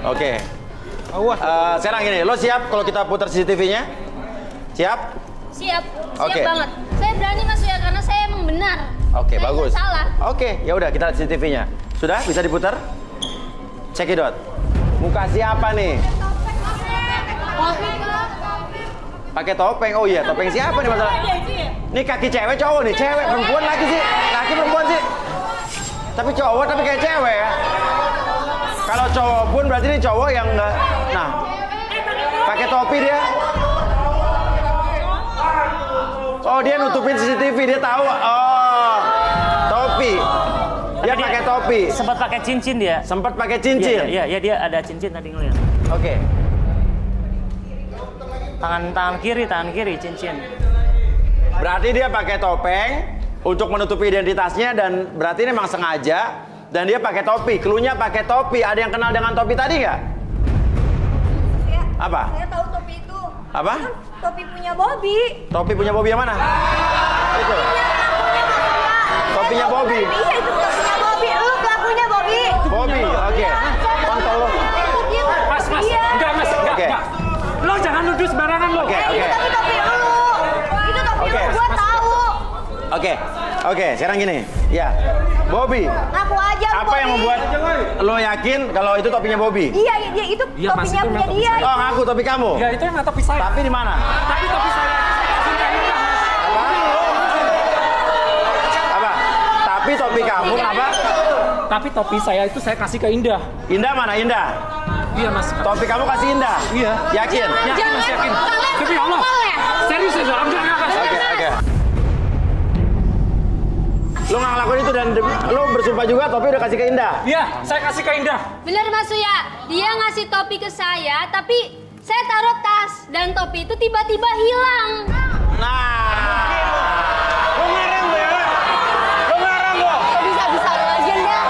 Oke. Sekarang gini, lo siap kalau kita putar CCTV-nya? Siap? Siap Oke. banget. Saya berani Mas Uya karena saya emang benar. Oke, Saya bagus. nggak salah. Oke, ya udah kita lihat CCTV-nya. Sudah bisa diputar? Cekidot. Muka siapa nih? Pakai topeng. Oh iya, topeng siapa nih masalah? Ini kaki cewek cowok nih, cewek perempuan lagi sih. Laki perempuan sih. Tapi cowok tapi kayak cewek ya. Kalau cowok pun berarti ini cowok yang enggak. Nah. Pakai topi dia. Oh, dia nutupin CCTV, dia tahu. Oh. Topi. Dia pakai topi. Sempat pakai cincin dia. Sempat pakai cincin. Iya, dia ada cincin tadi ngeliat. Oke. Tangan kiri cincin. Berarti dia pakai topeng untuk menutupi identitasnya dan berarti ini memang sengaja dan dia pakai topi. Cluenya pakai topi. Ada yang kenal dengan topi tadi nggak? Apa? Saya tahu topi itu. Apa? Topi punya Bobby. Topi punya Bobby yang mana? Itu. Topinya Bobby. Iya, itu topinya Bobby. Lu pelakunya Bobby. Bobby, oke. Kontol lo. Mas, Iya. enggak mas, enggak, Oke. enggak. Lo jangan nuduh sembarangan lo. Oke, oke. Itu topi lu. Itu topi Oke. lu, gua tahu. Oke, sekarang gini. Ya, Bobby. Ngaku aja lu, Apa yang Bobby. membuat lo yakin kalau itu topinya Bobby? Iya, itu Iya, Mas, topinya itu punya memang topi dia. saya. Oh, ngaku topi kamu. Ya itu yang topi saya. Tapi di mana? Tapi topi saya kasih ke Indah, Mas. Apa? Tapi topi kamu kenapa? Tapi topi saya itu saya kasih ke Indah. Indah mana Indah? Iya mas. Topi kamu kasih Indah? Iya. Yakin? Yakin mas, yakin. Demi Allah. Serius ya, enggak. Oke. Lo nggak ngelakuin itu dan lo bersumpah juga topi udah kasih ke Indah? Iya, saya kasih ke Indah. Benar Mas Uya. Dia ngasih topi ke saya, tapi saya taruh tas dan topi itu tiba-tiba hilang. Nah. Lo ngarang lo ya? Lo ngarang lo? Bisa-bisa aja ya.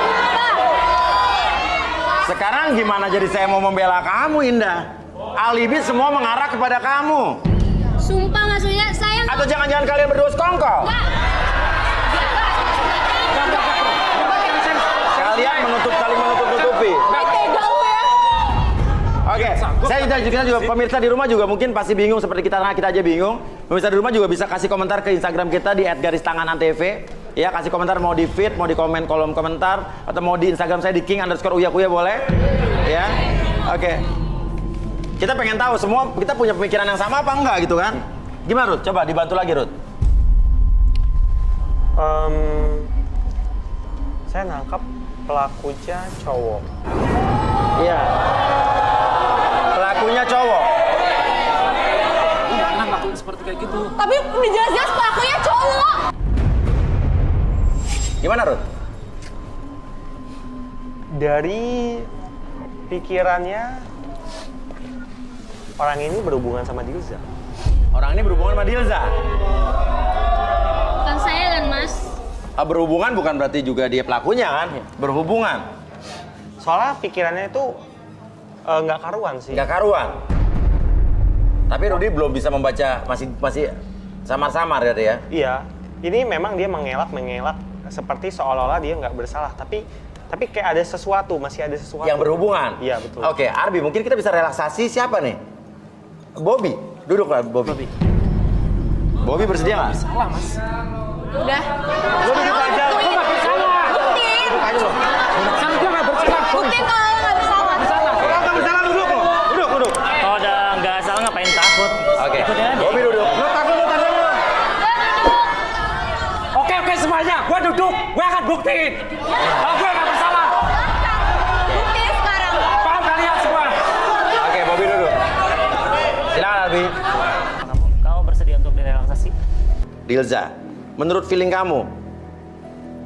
Sekarang gimana jadi saya mau membela kamu Indah? Alibi semua mengarah kepada kamu. Sumpah Mas Uya, saya nggak. Atau jangan-jangan kalian berdua sekongkol? Kalian saling menutup-nutupi. Oke, kita juga pemirsa di rumah juga mungkin pasti bingung seperti kita aja bingung. Pemirsa di rumah juga bisa kasih komentar ke Instagram kita di @garistanganan_tv. Ya, kasih komentar mau di feed, mau di komen kolom komentar atau mau di Instagram saya di king_uyakuya boleh. Ya. Oke. Kita pengen tahu semua kita punya pemikiran yang sama apa enggak gitu kan? Gimana Ruth? Coba dibantu lagi Ruth. Saya nangkap pelakunya cowok. Iya. Pelakunya cowok. Jangan lakuin seperti kayak gitu. Tapi udah jelas-jelas pelakunya cowok. Gimana Ruth? Dari pikirannya orang ini berhubungan sama Dilza. Orang ini berhubungan sama Dilza. Bukan saya kan Mas. Berhubungan bukan berarti juga dia pelakunya kan? Berhubungan. Soalnya pikirannya itu nggak karuan sih. Nggak karuan. Tapi Rudy belum bisa membaca, masih samar-samar ya. Iya. Ini memang dia mengelak seperti seolah-olah dia nggak bersalah. Tapi kayak ada sesuatu, masih ada sesuatu. Yang berhubungan? Iya, betul. Oke, Arbi mungkin kita bisa relaksasi siapa nih? Bobby. Duduklah Bobby. Bobby bersedia nggak? Salah mas. Udah. Lu duduk aja. Gue nggak bersalah. Buktiin. Duduk aja lo. Sama gue nggak bersalah. Buktiin kalau lo nggak bersalah. Kalau nggak bersalah duduk lo. Duduk. Kalau udah nggak salah ngapain takut? Oke. Ikutin aja. Bobby duduk. Lo takut. Oke semuanya, gue duduk. Gue akan buktiin. Kalau gue nggak bersalah. Buktiin sekarang. Paham kalian semua? Oke, Bobby duduk. Silakan Arbi. Kamu bersedia untuk direlaksasi? Dilza, menurut feeling kamu,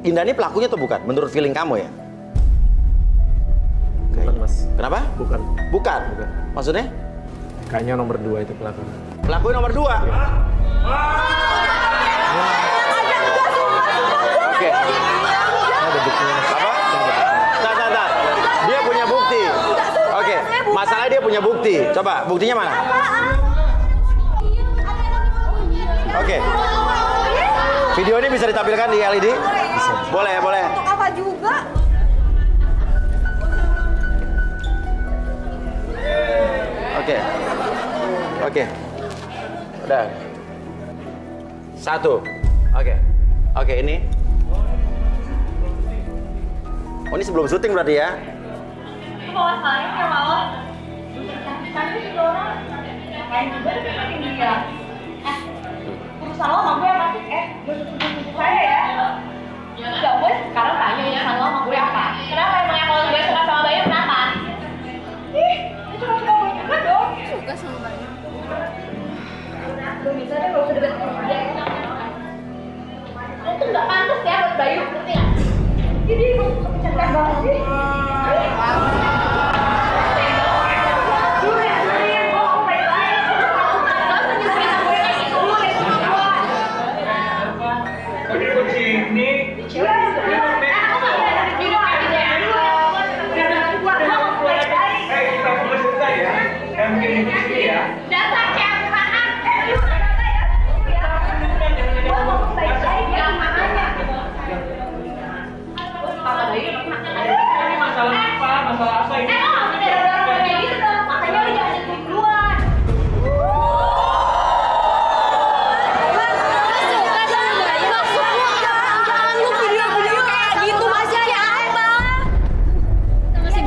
Indah ini pelakunya atau bukan? Menurut feeling kamu ya? Bukan mas. Kenapa? Bukan. Bukan. Maksudnya? Kayaknya nomor 2 itu pelakunya. Pelakunya nomor 2. Oke. Ada buktinya mas. Apa? Tar. Dia punya bukti. Oke. Masalahnya dia punya bukti. Coba, buktinya mana? Oke. Video ini bisa ditampilkan di LED? Bisa. Boleh. Untuk apa juga? Oke. Oke. Udah. 1. Oke. Oke, ini. Oh, ini sebelum syuting berarti ya? Urusan lo sama gue apa sih? Saya ya. Ya gue sekarang tanya urusan lo sama gue apa? Kenapa emangnya kalau gue suka sama Bayu kenapa? Ih, dia suka sama gue juga dong. Suka sama Bayu. Lu bisa deh gak usah deket sama dia. Lo tuh gak pantas ya buat Bayu, ngerti gak? Jadi lu suka kecantikan banget sih.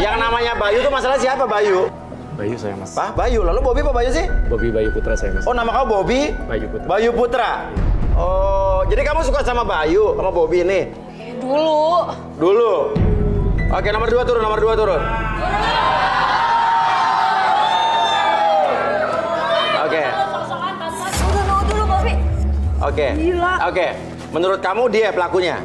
Yang namanya Bayu tuh masalah siapa Bayu? Bayu saya mas. Pak, Bayu. Lalu Bobby apa Bayu sih? Bobby Bayu Putra saya mas. Oh, nama kamu Bobby? Bayu Putra. Bayu Putra. Oh, jadi kamu suka sama Bayu, sama Bobby ini? Dulu. Oke, nomor 2 turun, nomor 2 turun. Oke. Dulu Bobby. Oke. Gila. Oke. Menurut kamu dia pelakunya?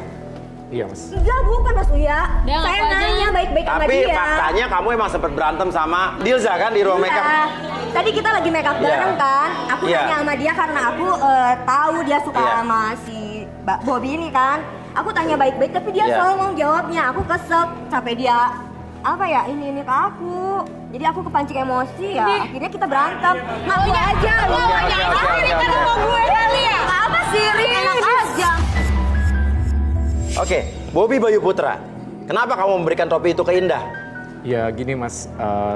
Iya mas. Enggak, bukan Mas Uya. Dia Saya ngaku aja. nanya baik-baik sama Tapi dia. faktanya kamu emang sempat berantem sama Dilza kan di ruang makeup? Iya. Tadi kita lagi make up bareng Iya. kan. Aku Iya. tanya sama dia karena aku tahu dia suka Iya. sama si Bobby ini kan. Aku tanya baik-baik tapi dia Iya. songong jawabnya. Aku kesel sampai dia apa ya ini ke aku. Jadi aku kepancing emosi ya. Akhirnya kita berantem. Ngaku aja lu. Oke, oke. Sama gue kali ya. Apa sih Rin? Enak aja. Oke, Bobby Bayu Putra. Kenapa kamu memberikan topi itu ke Indah? Ya gini mas,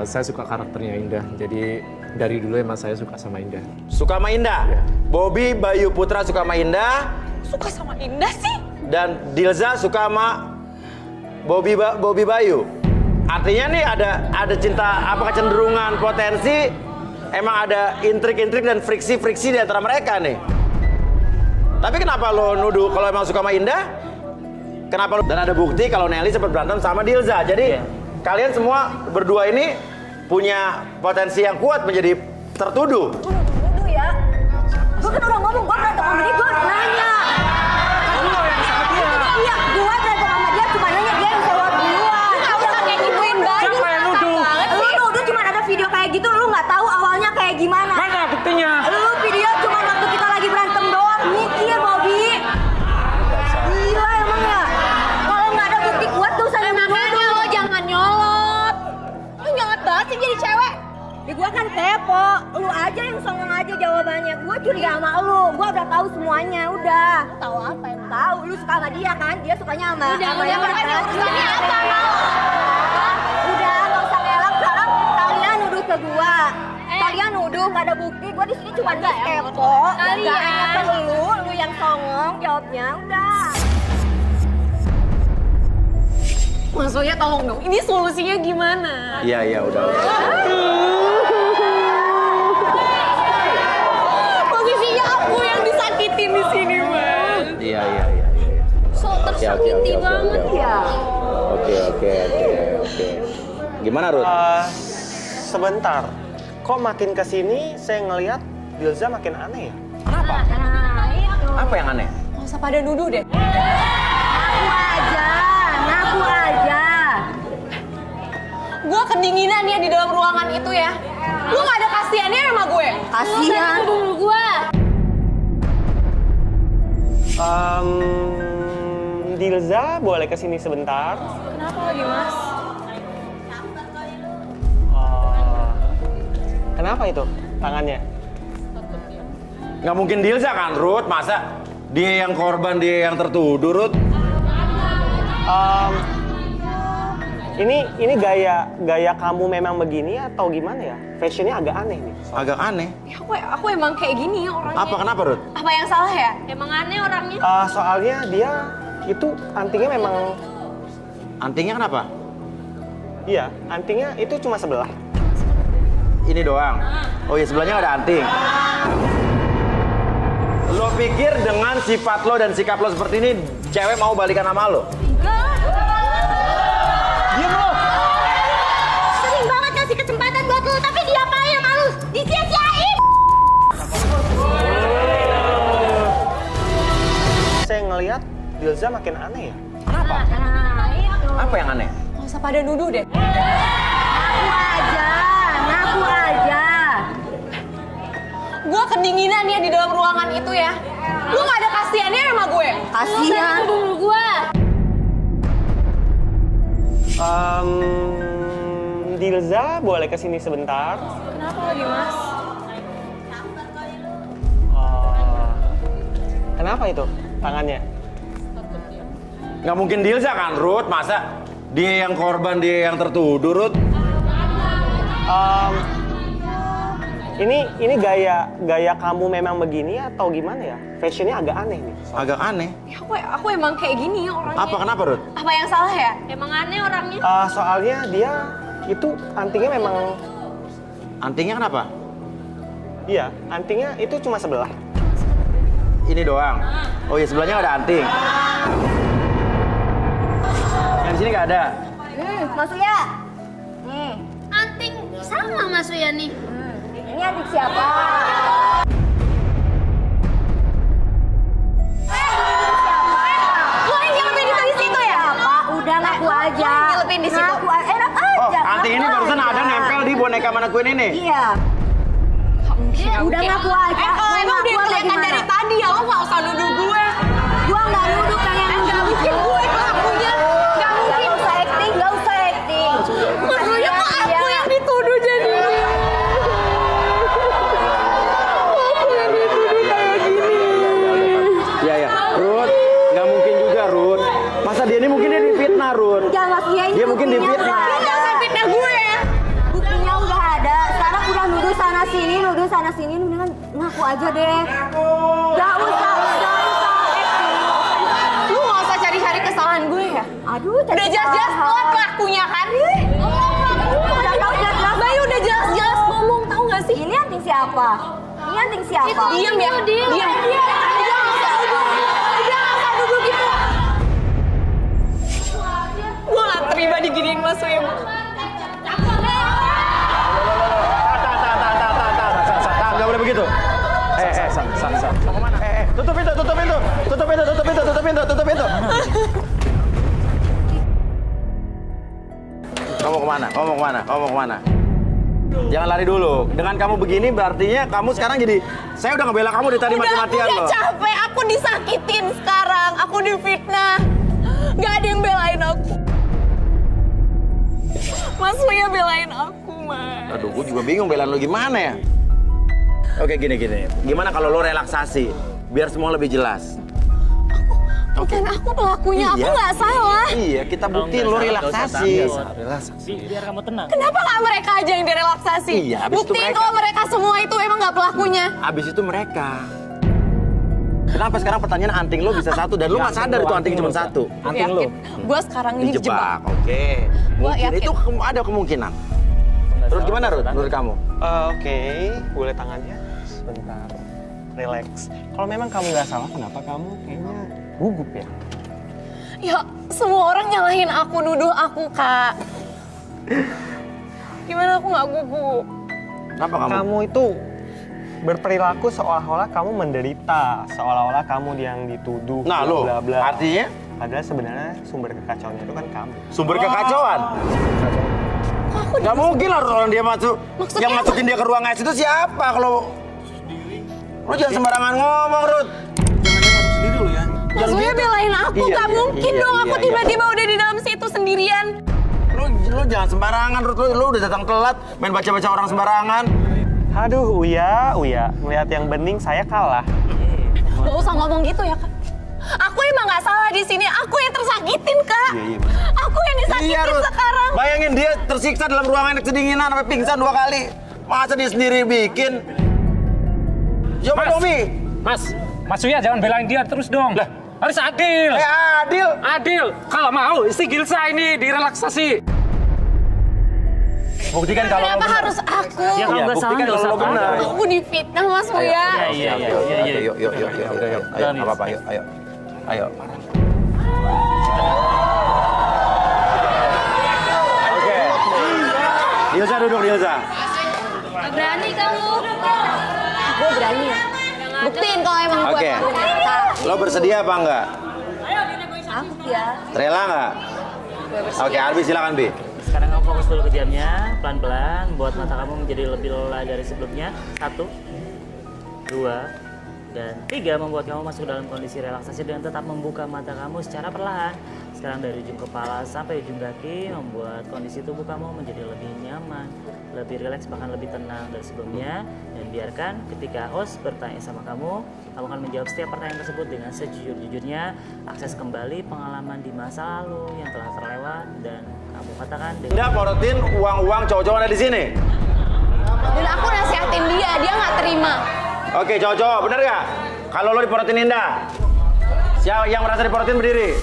saya suka karakternya Indah. Jadi dari dulu emang saya suka sama Indah. Suka sama Indah? Iya. Bobby Bayu Putra suka sama Indah. Suka sama Indah sih. Dan Dilza suka sama Bobby Bayu. Artinya nih ada cinta, apa kecenderungan potensi, emang ada intrik-intrik dan friksi-friksi di antara mereka nih. Tapi kenapa lo nuduh kalau emang suka sama Indah? Kenapa lo? Dan ada bukti kalau Nelly sempat berantem sama Dilza. Jadi kalian semua berdua ini punya potensi yang kuat menjadi tertuduh. Dulu ya. Gue kan udah ngomong, gue berantem sama dia, gue nanya. Iya, gue berantem sama dia, cuma nanya dia yang jawab duluan. Udah kayak gituin Bayu. Siapa yang nuduh? Lu nuduh cuma ada video kayak gitu, lu nggak tahu awalnya kayak gimana. Mana buktinya? Lu video cuma waktu kita lagi berantem doang, mikir Bobby. Gila emang ya. Kalau nggak ada bukti kuat tuh saya Makanya lo jangan nyolot. Lu nyolot banget sih jadi cewek. Ya gue kan kepo, lu aja yang songong aja jawabannya. Gue curiga sama lu, gue udah tahu semuanya, udah. Tahu apa yang tahu? Lu suka sama dia kan? Dia sukanya sama Udah, sama udah, yang makanya kan? urusannya apa, Mal? Udah, nggak usah ngelak. Sekarang kalian nuduh ke gua. Kalian nuduh nggak ada bukti. Gue di sini cuma kepo. Kalian. Nggak nanya ke lu yang songong jawabnya. Udah. Mas Uya tolong dong, ini solusinya gimana? Iya, udah. Posisinya aku yang disakitin di sini, Mas. Iya. So tersakiti banget ya. Oke. Gimana, Ruth? Sebentar. Kok makin kesini saya ngelihat Dilza makin aneh ya? Kenapa? Nah, itu. Apa yang aneh? Nggak usah pada nuduh deh. Ngaku aja. Gue kedinginan ya di dalam ruangan itu ya. Lu nggak ada kasihannya sama gue? Kasihan. Dulu gua. Dilza boleh kesini sebentar? Kenapa lagi, Mas? Kenapa itu tangannya? Nggak mungkin Dilza kan, Ruth? Masa dia yang korban, dia yang tertuduh, Ruth? Ini gaya kamu memang begini atau gimana ya? Fashionnya agak aneh nih. Agak aneh. Ya, aku emang kayak gini orangnya. Apa kenapa, Ruth? Apa yang salah ya? Emang aneh orangnya. Soalnya dia itu antingnya memang, Antingnya kenapa? iya, antingnya itu cuma sebelah. Ini doang. Oh iya, sebelahnya nggak ada anting. Lo pikir dengan sifat lo dan sikap lo seperti ini, cewek mau balikan sama lo? Diam lo! Sering banget kasih kesempatan buat lu, tapi diapain sama lu? Disia-siain! Saya ngelihat Dilza makin aneh ya. Kenapa? Nah, itu. Apa yang aneh? Nggak usah pada nuduh deh. Ngaku aja. Gue kedinginan ya di dalam ruangan itu ya. Lu nggak ada kasihannya sama gue? Kasihan. Tunggu gua. Dilza boleh kesini sebentar? Kenapa lagi mas? Kenapa itu tangannya? Nggak mungkin Dilza kan, Ruth? Masa dia yang korban, dia yang tertuduh, Ruth? Ini gaya kamu memang begini atau gimana ya? Fashionnya agak aneh nih. Agak aneh. Ya, aku emang kayak gini orangnya. Apa kenapa, Ruth? Apa yang salah ya? Emang aneh orangnya. Soalnya dia itu antingnya memang, Antingnya kenapa? iya, antingnya itu cuma sebelah. Ini doang. Oh iya, sebelahnya nggak ada anting. Yang di sini nggak ada. Maksudnya? Nih, Anting sama Mas Uya nih. ini adik siapa? Lu yang nyelepin di situ ya? Pak, udah ngaku aja. Lu yang nyelepin di situ? Ngaku aja, enak Oh, aja. anting ini ngaku barusan aja. ada nempel di boneka mana Queen ini. Iya. Udah ngaku aja. Kalau emang Ngaku udah aja kelihatan gimana? dari tadi ya, lo nggak usah nuduh gue. Gua nggak nuduh pengen Nggak mungkin gue pelakunya. Nggak mungkin. Nggak usah acting, nggak usah acting. Maksudnya kok aku yang dituduh jadinya? Iya, ya. Ruth, nggak mungkin juga, Ruth. Masa dia ini mungkin dia difitnah, Ruth. Udah maksudnya ini Dia mungkin buktinya difitnah. udah Lu ada. jangan fitnah gue ya. Buktinya udah ada. Sekarang udah nuduh sana sini, mendingan ngaku aja deh. Gak usah acting. Lu nggak usah cari-cari kesalahan gue ya. Aduh, Udah jelas-jelas lo pelakunya kan? Udah tahu jelas-jelas. Bayu udah jelas-jelas ngomong, tahu nggak sih? Ini anting siapa? Ini anting siapa? Diam ya, diam. Udah nggak usah duduk gitu. Gue nggak terima diginiin Mas Wim. Nggak boleh begitu. Mau kemana? Tutup pintu. Kamu kemana? Jangan lari dulu. Dengan kamu begini berartinya kamu sekarang jadi, saya udah ngebela kamu dari tadi mati-matian Udah loh. capek, aku disakitin sekarang, aku difitnah. Gak ada yang belain aku. Mas Wia belain aku, Mas. Aduh, gue juga bingung belan lo gimana ya. Oke, gini. Gimana kalau lo relaksasi? Biar semua lebih jelas. Bukan aku pelakunya, aku Iya. nggak salah. Iya, kita Kalau buktiin nggak lo salah, relaksasi. nggak usah takut. Biar kamu tenang. Kenapa nggak mereka aja yang direlaksasi? Iya, abis itu Buktiin mereka. kalau mereka semua itu emang nggak pelakunya. Abis itu mereka. Kenapa sekarang pertanyaan anting lo bisa satu dan lo nggak sadar itu anting cuma satu? Anting lo. Gue sekarang ini dijebak. Dijebak, oke. Mungkin yakin. itu ada kemungkinan. Terus gimana, Ruth, menurut kamu? Oke, boleh tangannya sebentar. Relax. Kalau memang kamu nggak salah, kenapa kamu kayaknya gugup ya? Ya, semua orang nyalahin aku, nuduh aku, Kak. Gimana aku nggak gugup? Kenapa kamu? Kamu itu berperilaku seolah-olah kamu menderita, seolah-olah kamu yang dituduh. Nah, lo bla bla. artinya Padahal sebenarnya sumber kekacauannya itu kan kamu. sumber kekacauan. Gak mungkin lah orang dia masuk. Maksudnya Yang apa? masukin dia ke ruang IC itu siapa? Kalau lo jangan sembarangan ngomong, Ruth. Mas Wia belain aku, Iya, Kak. iya, Mungkin iya, dong aku iya, tiba-tiba udah di dalam situ sendirian. Lo jangan sembarangan, Ruth. Lo udah datang telat, main baca-baca orang sembarangan. Aduh, Uya. Melihat yang bening saya kalah. Gak usah ngomong gitu ya, Kak. Aku emang gak salah di di sini aku yang tersakitin, Kak. Iya. Aku yang disakitin Ruth. sekarang. Bayangin dia tersiksa dalam ruangan yang kedinginan sampai pingsan 2 kali. Masa dia sendiri bikin? Coba dong, Mi. Mas Uya jangan belain dia terus dong. Lah, harus adil. Adil. Adil. Kalau mau, si Gilsa ini direlaksasi. Buktikan kalau Kenapa lo benar. harus aku? Ya kalau nggak salah Buktikan nggak kalau lo usah benar. Aku difitnah, Mas Uya. Iya. Yuk. Ayo, nggak apa-apa, yuk. Ayo. Oke. Dilsa duduk, Dilsa. Gak berani kamu. Gue berani. Buktiin kalau emang gue Oke. nyata. Lo bersedia apa enggak? Aku ya. Rela enggak? Oke, Arbi silakan, Bi. Sekarang kamu fokus dulu ke jamnya, pelan-pelan, buat mata kamu menjadi lebih lelah dari sebelumnya. 1, 2, dan 3, membuat kamu masuk dalam kondisi relaksasi dengan tetap membuka mata kamu secara perlahan. Sekarang dari ujung kepala sampai ujung kaki, membuat kondisi tubuh kamu menjadi lebih nyaman, lebih rileks, bahkan lebih tenang dari sebelumnya. Dan biarkan ketika host bertanya sama kamu akan menjawab setiap pertanyaan tersebut dengan sejujur-jujurnya. Akses kembali pengalaman di masa lalu yang telah terlewat dan kamu katakan dengan Indah porotin uang-uang cowok-cowok ada di sini. Dan aku nasihatin dia nggak terima. Oke, cowok-cowok, bener gak? Kalau lo diporotin Indah, siapa yang merasa diporotin berdiri?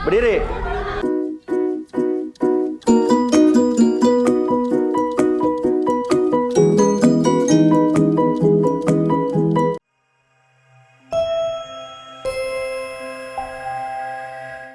Berdiri.